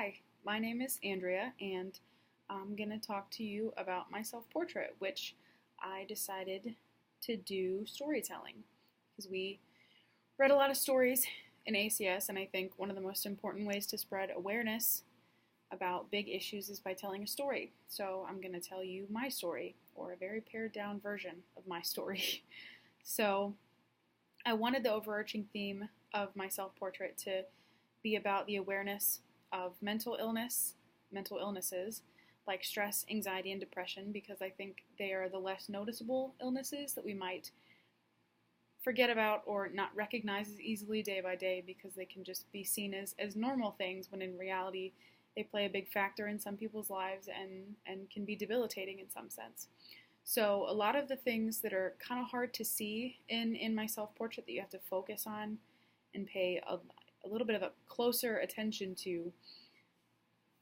Hi, my name is Andrea, and I'm going to talk to you about my self portrait, which I decided to do storytelling because we read a lot of stories in ACS, and I think one of the most important ways to spread awareness about big issues is by telling a story. So I'm going to tell you my story, or a very pared down version of my story. So I wanted the overarching theme of my self portrait to be about the awareness of mental illnesses like stress, anxiety, and depression, because I think they are the less noticeable illnesses that we might forget about or not recognize as easily day by day because they can just be seen as normal things when in reality they play a big factor in some people's lives and can be debilitating in some sense. So a lot of the things that are kind of hard to see in my self-portrait that you have to focus on and pay a little bit of a closer attention to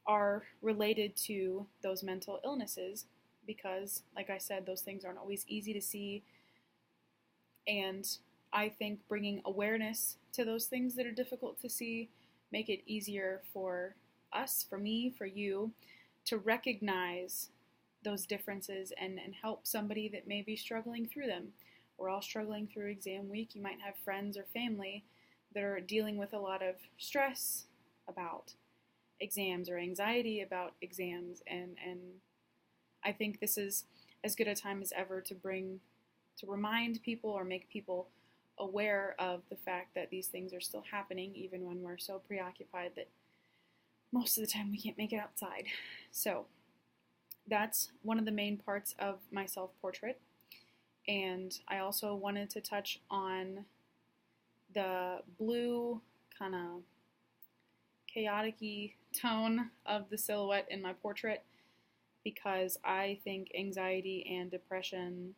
are related to those mental illnesses because, like I said, those things aren't always easy to see. And I think bringing awareness to those things that are difficult to see make it easier for us, for me, for you, to recognize those differences and help somebody that may be struggling through them. We're all struggling through exam week. You might have friends or family that are dealing with a lot of stress about exams or anxiety about exams, and I think this is as good a time as ever to remind people or make people aware of the fact that these things are still happening even when we're so preoccupied that most of the time we can't make it outside. So that's one of the main parts of my self-portrait. And I also wanted to touch on the blue kind of chaotic-y tone of the silhouette in my portrait because I think anxiety and depression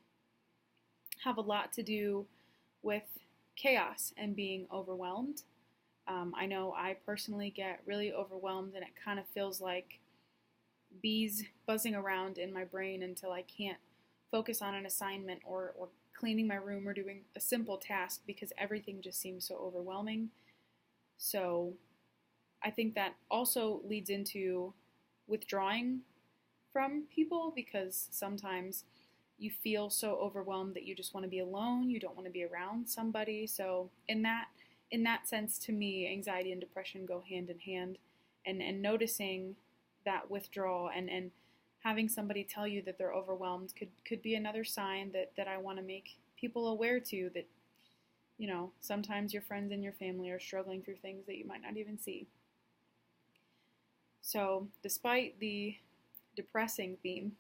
have a lot to do with chaos and being overwhelmed. I know I personally get really overwhelmed and it kind of feels like bees buzzing around in my brain until I can't focus on an assignment or cleaning my room or doing a simple task because everything just seems so overwhelming. So I think that also leads into withdrawing from people because sometimes you feel so overwhelmed that you just want to be alone, you don't want to be around somebody. So in that sense, to me, anxiety and depression go hand in hand, and noticing that withdrawal and having somebody tell you that they're overwhelmed could be another sign that I want to make people aware to that, sometimes your friends and your family are struggling through things that you might not even see. So despite the depressing theme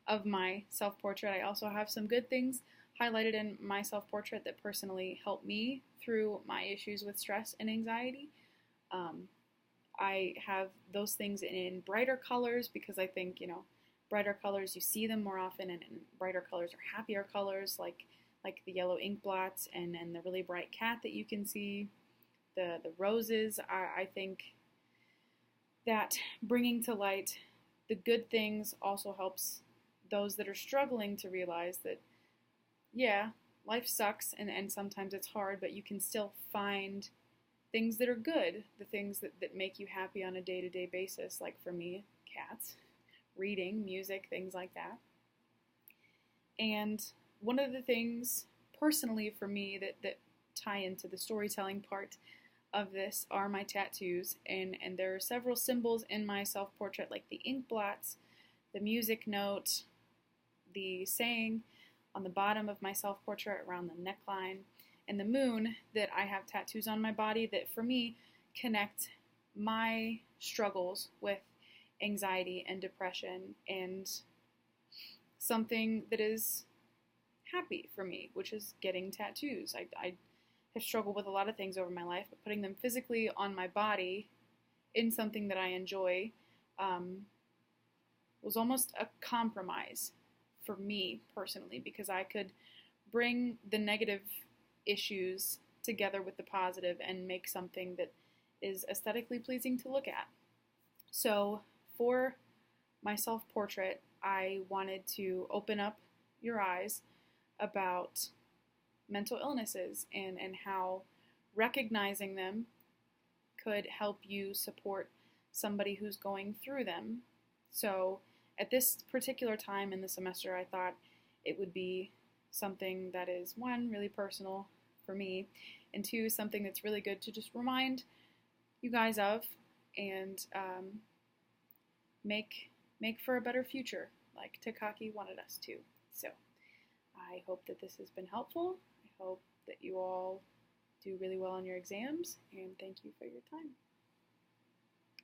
of my self-portrait, I also have some good things highlighted in my self-portrait that personally helped me through my issues with stress and anxiety. I have those things in brighter colors because I think, brighter colors, you see them more often, and brighter colors are happier colors, like the yellow ink blots and the really bright cat that you can see. The roses, I think that bringing to light the good things also helps those that are struggling to realize that, yeah, life sucks and sometimes it's hard, but you can still find things that are good, the things that make you happy on a day-to-day basis, like for me, cats, reading, music, things like that. And one of the things personally for me that tie into the storytelling part of this are my tattoos, and there are several symbols in my self-portrait, like the ink blots, the music note, the saying on the bottom of my self-portrait around the neckline, and the moon that I have tattoos on my body that for me connect my struggles with anxiety and depression and something that is happy for me, which is getting tattoos. I have struggled with a lot of things over my life, but putting them physically on my body in something that I enjoy was almost a compromise for me personally, because I could bring the negative issues together with the positive and make something that is aesthetically pleasing to look at. So for my self-portrait, I wanted to open up your eyes about mental illnesses and how recognizing them could help you support somebody who's going through them. So at this particular time in the semester, I thought it would be something that is, one, really personal for me, and two, something that's really good to just remind you guys of, and make for a better future, like Takaki wanted us to. So I hope that this has been helpful. I hope that you all do really well on your exams, and thank you for your time.